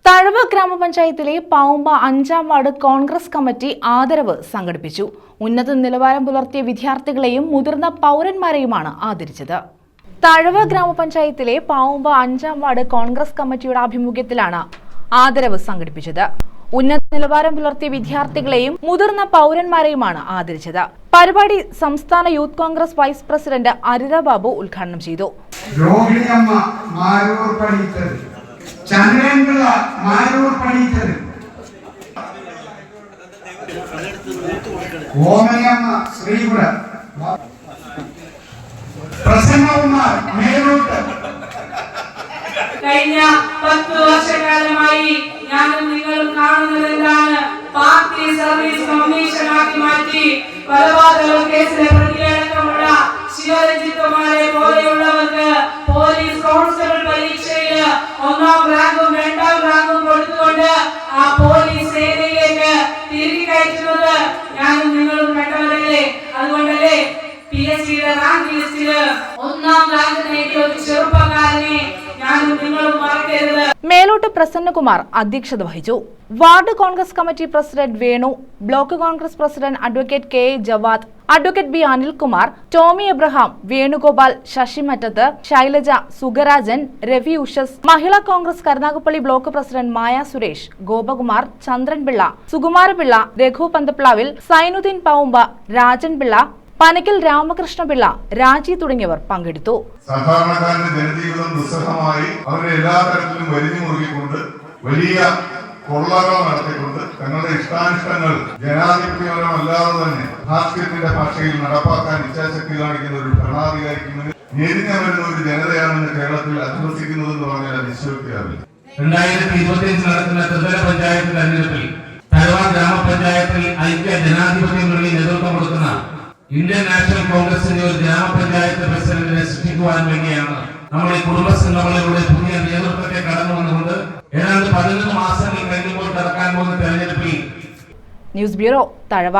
തഴവ ഗ്രാമപഞ്ചായത്തിലെ Pavumba 5ാം ward Congress committee ആദരവ് സംഘടിപ്പിച്ചു. ഉന്നത നിലവാരം പുലർത്തിയ വിദ്യാർത്ഥികളെയും മുതിർന്ന പൗരന്മാരെയുമാണ് ആദരിച്ചത്. തഴവ ഗ്രാമപഞ്ചായത്തിലെ പാവുമ്പ 5ാം വാർഡ് കോൺഗ്രസ് കമ്മിറ്റിയുടെ ആഭിമുഖ്യത്തിലാണ് ആദരവ് സംഘടിപ്പിച്ചത്. ഉന്നത നിലവാരം പുലർത്തിയ വിദ്യാർത്ഥികളെയും മുതിർന്ന പൗരന്മാരെയുമാണ് ആദരിച്ചത്. പരിപാടി സംസ്ഥാന യൂത്ത് കോൺഗ്രസ് വൈസ് പ്രസിഡന്റ് അരിത ബാബു ഉദ്ഘാടനം ചെയ്തു. ചന്ദ്രൻപിള്ള മാരൂർ പണിച്ചത്, ഓമയമ്മ ശ്രീപുരം, പ്രസന്നകുമാർ മേലോട്ട്. കഴിഞ്ഞ 10 വർഷക്കാലമായി ഞാനും നിങ്ങളും കാണുന്നത് എന്താണ്? പാർട്ടി സർവീസ് കമ്മീഷനാക്കി മാറ്റി കൊലപാതക കേസിലെ പ്രതിയടക്കമുള്ള ശിവരഞ്ജിത്തുമാരെ പോലെയുള്ളവർക്ക് പോലീസ് കോൺസ്റ്റബിൾ പരീക്ഷയിൽ 1ാം റാങ്കും 2ാം റാങ്കും കൊടുത്തുകൊണ്ട് ആ പോലീസ് സേനയിലേക്ക് തിരികെ കയറ്റുന്നത് ഞാനും നിങ്ങളും കണ്ടവരല്ലേ? അതുകൊണ്ടല്ലേ PSCയുടെ റാങ്ക് ലിസ്റ്റിൽ 1ാം റാങ്ക് നേടിയ ഒരു ചെറുപ്പക്കാരനെ ഞാനും നിങ്ങളും മറക്കരുത്. മേലോട്ട് പ്രസന്നകുമാർ അധ്യക്ഷത വഹിച്ചു. Ward Congress committee president Venu, block Congress president advocate K Javad, advocate B Anilkumar, Tomy Abraham, Venugopal, Sasimattath, Shylaja, Sugarajan, Ravi Ushas, Mahila Congress Karunagappally block president Maya Suresh, Gopakumar, Chandranpillai, Sukumarapillai, Raghu Panthaplavil, Sainudeen Pavumba, Rajan Pillai, Panackal Ramakrishnapillai, Raji തുടങ്ങിയവർ പങ്കെടുത്തു. സാധാരണക്കാരന്റെ ജനജീവിതം ദുസ്സഹമായി അവരെ എല്ലാ തരത്തിലും വലിഞ്ഞു മുറുകിക്കൊണ്ട് വലിയ കൊള്ളകൾ നടത്തിക്കൊണ്ട് തങ്ങളുടെ ഇഷ്ടാനിഷ്ടങ്ങൾ ജനാധിപത്യപരമല്ലാതെ തന്നെ ഹാസ്യത്തിന്റെ ഭാഷയിൽ നടപ്പാക്കാൻ ഇച്ഛാശക്തി കാണിക്കുന്ന ഒരു ഭരണാധികാരിക്ക് മുന്നിൽ ഞെരിഞ്ഞു വരുന്ന ഒരു ജനതയാണെന്ന് കേരളത്തിൽ അധിവസിക്കുന്നതെന്ന് പറഞ്ഞാൽ വിശ്വസിക്കാറില്ല. 2025 നടക്കുന്ന ത്രിതല പഞ്ചായത്ത് തെരഞ്ഞെടുപ്പിൽ തഴവ ഗ്രാമപഞ്ചായത്തിൽ ഐക്യ ജനാധിപത്യങ്ങളിൽ നേതൃത്വം കൊടുക്കുന്ന ഇന്ത്യൻ നാഷണൽ കോൺഗ്രസിന്റെ ഒരു ഗ്രാമപഞ്ചായത്ത് പ്രസിഡന്റിനെ സൃഷ്ടിക്കുവാൻ വേണ്ടിയാണ് നമ്മൾ ഈ കുടുംബസംഘങ്ങളിലൂടെ പുതിയ നേതൃത്വത്തെ കടന്നു വന്നുകൊണ്ട് ഏതാണ്ട് 11 മാസങ്ങൾ കഴിയുമ്പോൾ നടക്കാൻ പോകുന്ന തെരഞ്ഞെടുപ്പിൽ. News bureau, Thazhava.